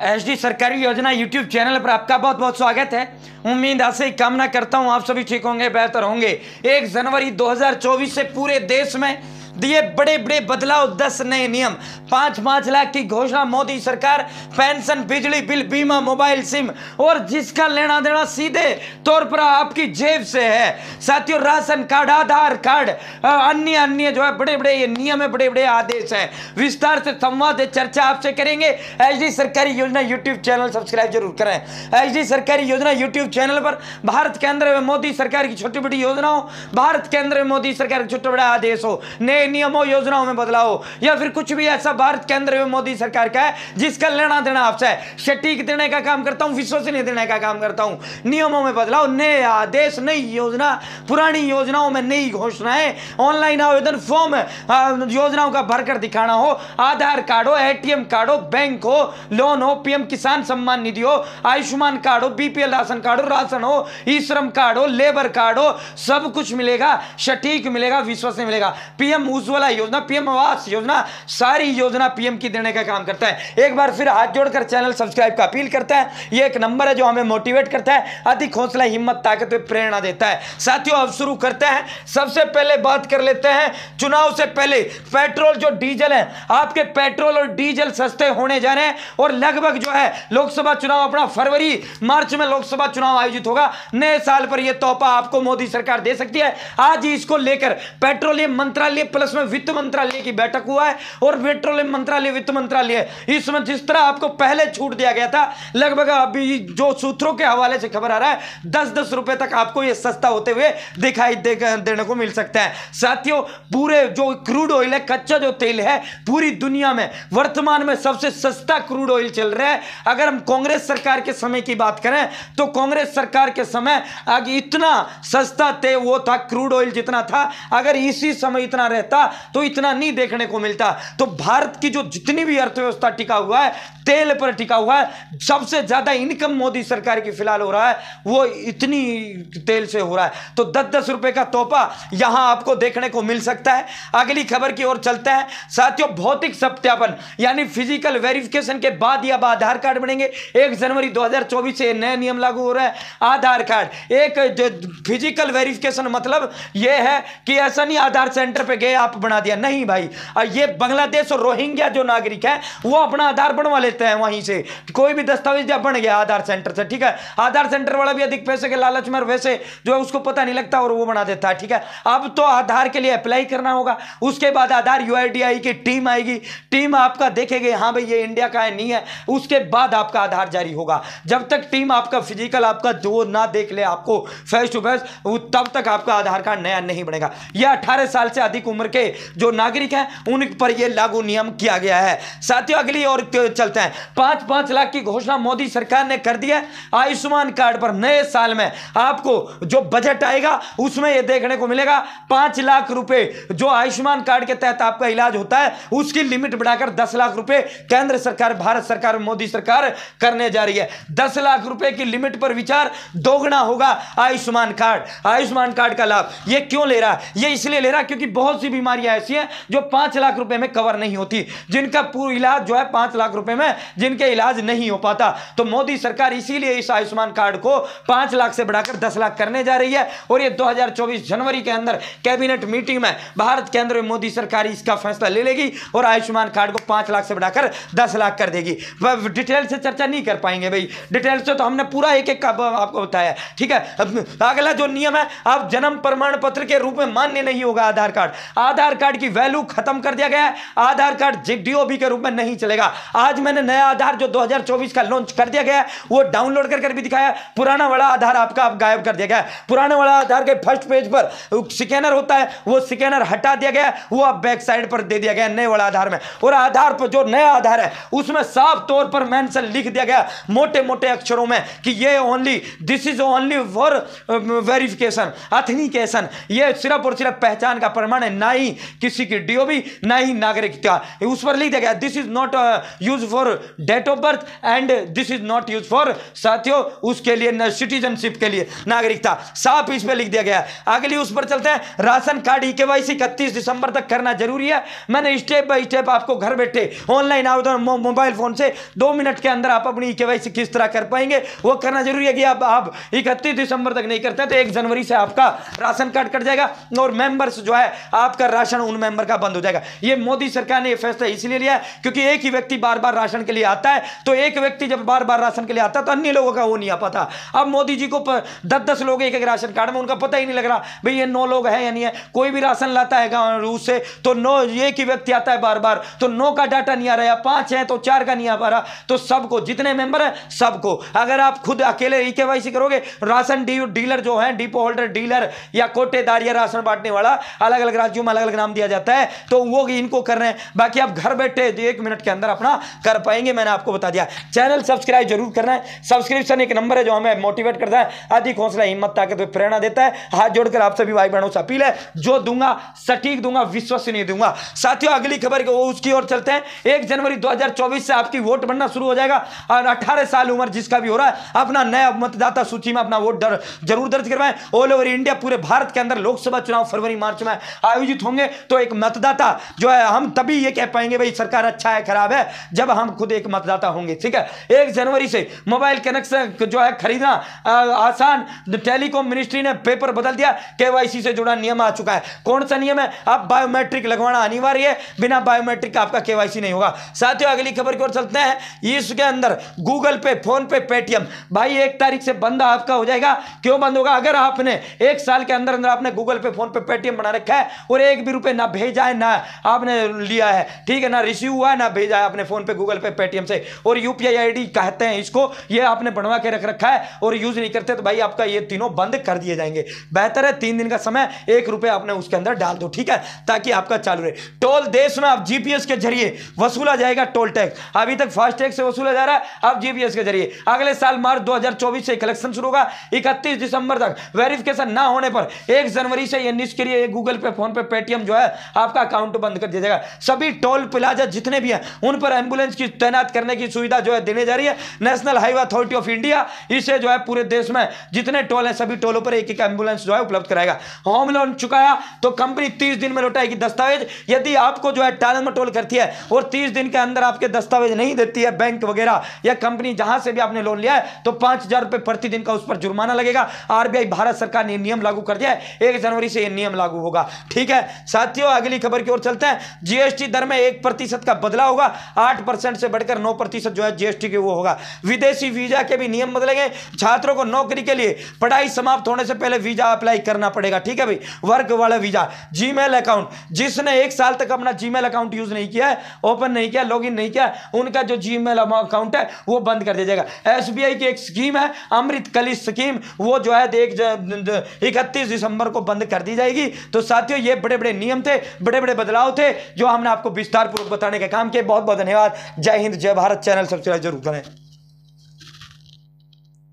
HD सरकारी योजना YouTube channel पर आपका बहुत बहुत स्वागत है। उम्मीद आशा ही कामना करता हूं आप सभी ठीक होंगे, बेहतर होंगे। 1 जनवरी 2024 से पूरे देश में दिए बड़े बड़े बदलाव, 10 नए नियम, 5-5 लाख की घोषणा मोदी सरकार, पेंशन, बिजली बिल, बीमा, मोबाइल सिम और जिसका लेना देना सीधे तौर पर आपकी जेब से है। साथियों, राशन कार्ड, आधार कार्ड, अन्य अन्य जो है बड़े बड़े ये नियम है, बड़े बड़े आदेश हैं। विस्तार से संवाद चर्चा आपसे करेंगे। एचडी सरकारी योजना यूट्यूब चैनल सब्सक्राइब जरूर करें। एचडी सरकारी योजना यूट्यूब चैनल पर भारत केंद्र में मोदी सरकार की छोटी बड़ी योजनाओं, भारत केंद्र में मोदी सरकार के छोटे बड़े आदेश हो, नए नियमों योजनाओं में बदलाव हो या फिर कुछ भी ऐसा भारत केंद्र में मोदी सरकार का है जिसका लेना देना आपसे है, सटीक देने का काम करता हूं, विश्वसनीय देने का काम करता हूं। नियमों में बदलाव, नए आदेश, नई योजना, पुरानी योजनाओं में नई घोषणाएं, ऑनलाइन आवेदन फॉर्म, योजनाओं का भरकर दिखाना हो, आधार कार्ड हो, एटीएम कार्ड हो, बैंक हो, लोन हो, पीएम किसान सम्मान निधि हो, आयुष्मान कार्ड हो, बीपीएल राशन कार्ड हो, राशन हो, ई श्रम कार्ड हो, लेबर कार्ड हो, सब कुछ मिलेगा, सटीक मिलेगा, विश्वसनीय मिलेगा। पीएम उज्ज्वला योजना, पीएम आवास योजना, सारी योजना पीएम की देने का काम करता है। एक बार फिर हाथ जोड़कर चैनल सब्सक्राइब का अपील करता है। ये एक नंबर है जो हमें मोटिवेट करता है, अधिक हौसला, हिम्मत, ताकत व प्रेरणा देता है। साथियों, अब शुरू करते हैं। सबसे पहले बात कर लेते हैं चुनाव से पहले पेट्रोल जो डीजल है, आपके पेट्रोल और डीजल सस्ते होने जा रहे हैं और लगभग जो है लोकसभा चुनाव अपना फरवरी मार्च में लोकसभा चुनाव आयोजित होगा। नए साल पर यह तोहफा आपको मोदी सरकार दे सकती है। आज ही इसको लेकर पेट्रोलियम मंत्रालय प्लस में वित्त मंत्रालय की बैठक हुआ है और पेट्रोलियम मंत्रालय, वित्त मंत्रालय, इसमें जिस तरह आपको पहले छूट दिया गया था, लगभग अभी जो सूत्रों के हवाले से खबर आ रहा है 10-10 रुपए तक आपको यह सस्ता होते हुए दिखाई देने को मिल सकता है। साथियों, पूरे जो क्रूड ऑयल है, कच्चा जो तेल है, पूरी दुनिया में वर्तमान में सबसे सस्ता क्रूड ऑयल चल रहा है। अगर हम कांग्रेस सरकार के समय की बात करें तो कांग्रेस सरकार के समय आगे इतना सस्ता तेल वो था, क्रूड ऑयल जितना था, अगर इसी समय इतना रहता तो इतना नहीं देखने को मिलता। तो भारत की जो जितनी भी अर्थव्यवस्था टिका हुआ है, तेल पर टिका हुआ है, सबसे ज्यादा इनकम मोदी सरकार की फिलहाल हो रहा है, वो इतनी तेल से हो रहा है। तो 10-10 रुपए का तोहफा यहां आपको देखने को मिल सकता है। अगली खबर की ओर चलते हैं। साथियों, भौतिक सत्यापन यानी फिजिकल वेरिफिकेशन के बाद या आधार कार्ड बनेंगे। 1 जनवरी 2024 से नए नियम लागू हो रहा है। आधार कार्ड एक फिजिकल वेरिफिकेशन मतलब यह है कि ऐसा नहीं आधार सेंटर पे गए आप बना दिया, नहीं भाई। ये बांग्लादेश और रोहिंग्या जो नागरिक है वो अपना आधार बनवा लेते हैं वहीं से, कोई भी दस्तावेज बन गया आधार सेंटर से, ठीक है। आधार सेंटर वाला भी अधिक पैसे के लालच में वैसे जो है उसको पता नहीं लगता और वो बना देता है, ठीक है। अब तो आधार के लिए अप्लाई करना होगा, उसके बाद आधार यूआईडीआई की टीम आएगी, टीम आपका देखेगी हाँ भाई ये इंडिया का है नहीं है, उसके बाद आपका आधार जारी होगा। जब तक टीम आपका फिजिकल आपका जो ना देख ले आपको फेस टू फेस, तब तक आपका आधार कार्ड नया नहीं बनेगा। यह 18 साल से अधिक उम्र के जो नागरिक हैं उन पर यह लागू नियम किया गया है। साथियों, अगली ओर चलते हैं। 5-5 लाख की घोषणा मोदी सरकार ने कर दी है। आयुष्मान कार्ड पर नए साल में आपको जो बजट आएगा उसमें यह देखने को मिलेगा 5 लाख रुपए जो आयुष्मान कार्ड के तहत आपका इलाज होता है उसकी लिमिट बढ़ाकर 10 लाख रुपए केंद्र सरकार, भारत सरकार, मोदी सरकार करने जा रही है। 10 लाख रुपए की लिमिट पर विचार, दोगुना होगा आयुष्मान कार्ड। आयुष्मान कार्ड का लाभ ये क्यों ले रहा है? ये इसलिए ले रहा है क्योंकि बहुत सी बीमारियां ऐसी हैं जो 5 लाख रुपए में कवर नहीं होती, जिनका पूरा इलाज जो है 5 लाख रुपए में जिनके इलाज नहीं हो पाता। तो मोदी सरकार इसीलिए इस आयुष्मान कार्ड को 5 लाख से बढ़ाकर 10 लाख करने जा रही है और ये 2024 जनवरी के अंदर कैबिनेट मीटिंग में भारत केंद्र में मोदी सरकार इसका फैसला ले लेगी और आयुष्मान कार्ड को 5 लाख से बढ़ाकर 10 लाख कर देगी। डिटेल से चर्चा नहीं कर पाएंगे भाई, डिटेल से तो हमने पूरा एक एक आपको बताया, ठीक है। अगला जो नियम है, आप जन्म प्रमाण पत्र के रूप में मान्य नहीं होगा आधार कार्ड। आधार कार्ड की वैल्यू खत्म कर दिया गया है। आधार कार्ड डीओबी के रूप में नहीं चलेगा। आज मैंने नया आधार जो 2024 का लॉन्च कर दिया गया है वो डाउनलोड कर भी दिखाया। पुराना वाला आधार आपका आप गायब कर दिया गया है। पुराने वाला आधार के फर्स्ट पेज पर स्कैनर होता है, वो स्कैनर हटा दिया गया, वो अब बैक साइड पर दे दिया गया नए वाला आधार में। और आधार पर जो नया आधार है उसमें साफ तौर पर मेंशन लिख दिया गया मोटे मोटे अक्षरों में कि ये only, this is only for verification, authentication, ये सिर्फ और सिर्फ पहचान का प्रमाण है, ना ही किसी की डीओबी, ना ही नागरिकता। उस पर लिख दिया गया this is not use for date of birth and this is not use for, साथियों, उसके लिए सिटीजनशिप के लिए, नागरिकता, साफ इस पे लिख दिया गया। अगली उस पर चलते हैं, राशन कार्ड ई-केवाईसी 31 दिसंबर तक करना जरूरी है। मैंने स्टेप बाय स्टेप आपको घर बैठे ऑनलाइन आवेदन मोबाइल फोन से 2 मिनट के अंदर आप अपनी ई-केवाईसी किस तरह कर पाएंगे, वो करना जरूरी है कि आप 31 दिसंबर तक नहीं करते तो 1 जनवरी से आपका राशन कार्ड कट जाएगा और मेंबर्स जो है आपका राशन उन मेंबर का बंद हो जाएगा। ये मोदी सरकार ने ये फैसला इसलिए लिया है क्योंकि एक ही व्यक्ति बार बार राशन के लिए आता है, तो एक व्यक्ति जब बार बार राशन के लिए आता है तो अन्य लोगों का वो नहीं आ पाता। अब मोदी जी को 10-10 लोग एक राशन कार्ड में, उनका पता ही नहीं लग रहा भाई ये 9 लोग हैं या नहीं है। कोई भी राशन लाता है गांव से तो 9 एक ही व्यक्ति आता है बार बार, तो 9 का डाटा नहीं आ रहा है, 5 है तो 4 का नहीं आ पा रहा। तो सबको, जितने मेंबर है सबको, अगर आप खुद अकेले ई-केवाईसी करोगे, राशन डीलर जो है, डिपो होल्डर डीलर या कोटेदार या राशन बांटने वाला, अलग अलग राज्यों में अलग अलग नाम दिया जाता है, तो वो इनको कर रहे हैं। बाकी आप घर बैठे 1 मिनट के अंदर अपना कर पाएंगे, मैंने आपको बता दिया। चैनल सब्सक्राइब जरूर करना है, सब्सक्रिप्शन एक नंबर है जो हमें मोटिवेट करता है, अधिक हौसला, हिम्मत, ताकत, प्रेरणा देता है। हाथ जोड़कर आप सभी भाई बहनों से अपील है, जो दूंगा सटीक दूंगा, विश्वसनीय दूंगा। साथियों, अगली खबर वो उसकी ओर चलते हैं। 1 जनवरी 2024 से आपकी वोट बनना शुरू हो जाएगा और 18 साल उम्र जिसका भी हो रहा है, अपना नया मतदाता सूची में अपना वोट जरूर दर्ज करवाएं। ऑल ओवर इंडिया, पूरे भारत के अंदर लोकसभा चुनाव फरवरी मार्च में आयोजित होंगे, तो एक मतदाता जो है, हम तभी ये कह पाएंगे भाई सरकार अच्छा है खराब है जब हम खुद एक मतदाता होंगे। ठीक है, 1 जनवरी से मोबाइल कनेक्शन जो है खरीदना आसान, टेलीकॉम मिनिस्ट्री ने पेपर बदल दिया, केवाईसी से जुड़ा नियम आ चुका है। कौन सा नियम है? अब बायोमेट्रिक लगवाना अनिवार्य है, बिना बायोमेट्रिक का आपका केवाईसी नहीं होगा। साथियों, अगली खबर की ओर चलते हैं। इसके अंदर गूगल पे, फोन पे, पेटीएम भाई 1 तारीख से बंद आपका हो जाएगा। क्यों बंद होगा? अगर आपने 1 साल के अंदर अंदर आपने गूगल पे, फोन पे, पेटीएम बना रखा है और 1 भी रुपए ना भेजा है, ना आपने लिया है, ठीक है, ना रिसीव हुआ है, ना भेजा है आपने फोन पे, गूगल पे, पेटीएम से, और यूपीआई आईडी कहते हैं इसको, ये आपने बनवा के रख रखा है और यूज नहीं करते, तो भाई आपका ये तीनों बंद कर दिए जाएंगे। बेहतर है 3 दिन का समय, 1 रुपए आपने उसके अंदर डाल दो, ठीक है, ताकि आपका चालू रहे। टोल देश में अब जीपीएस के जरिए वसूला जाएगा टोल टैक्स। अभी तक फास्टैग से वसूला जा रहा है, अब जीपीएस के जरिए। अगले साल मार्च 2024 से कलेक्शन शुरू होगा। 31 दिसंबर तक वेरिफिकेशन ना होने पर 1 जनवरी से ये निष्क्रिय गूगल पे, फोन पे, पेटीएम जो है आपका अकाउंट बंद कर दिया जाएगा। सभी टोल प्लाजा जितने भी हैं उन पर एम्बुलेंस की तैनात करने की सुविधा जो है देने जा रही है national highway authority of India. इसे जो है पूरे देश में जितने टोल हैं सभी टोलों पर एक एम्बुलेंस जो है उपलब्ध कराएगा। होम लोन चुकाया तो कंपनी 30 दिन में लौटाएगी दस्तावेज। यदि आपको जो है टाल मटोल करती है और 30 दिन के अंदर आपके दस्तावेज नहीं देती है बैंक वगैरह या कंपनी जहां से भी आपने लोन लिया है, तो 5,000 रुपए प्रति दिन का उस पर जुर्माना लगेगा। आरबीआई भारत सरकार ने नियम लागू कर दिया है, 1 जनवरी से यह नियम लागू होगा। ठीक है साथियों, अगली खबर की ओर चलते हैं। जीएसटी दर में 1% का बदलाव होगा, 8% से बढ़कर 9% जो है जीएसटी के वो होगा। विदेशी वीजा के भी नियम बदलेंगे। छात्रों को नौकरी के लिए पढ़ाई समाप्त होने से पहले वीजा अप्लाई करना पड़ेगा। ठीक है भाई, वर्क वाला वीजा। जीमेल अकाउंट, जिसने 1 साल तक अपना जीमेल अकाउंट यूज नहीं किया है, ओपन नहीं किया, लॉगिन नहीं किया, उनका जो जीमेल अकाउंट है वो बंद कर दिया जाएगा। एसबीआई की एक स्कीम है अमृत कली स्कीम, वो जो है 31 दिसंबर को बंद कर दी जाएगी। तो साथियों, ये बड़े बड़े नियम थे, बड़े बड़े बदलाव थे जो हमने आपको विस्तार पूर्वक बताने का काम किया। बहुत बहुत धन्यवाद। जय हिंद, जय भारत। चैनल सब्सक्राइब जरूर करें।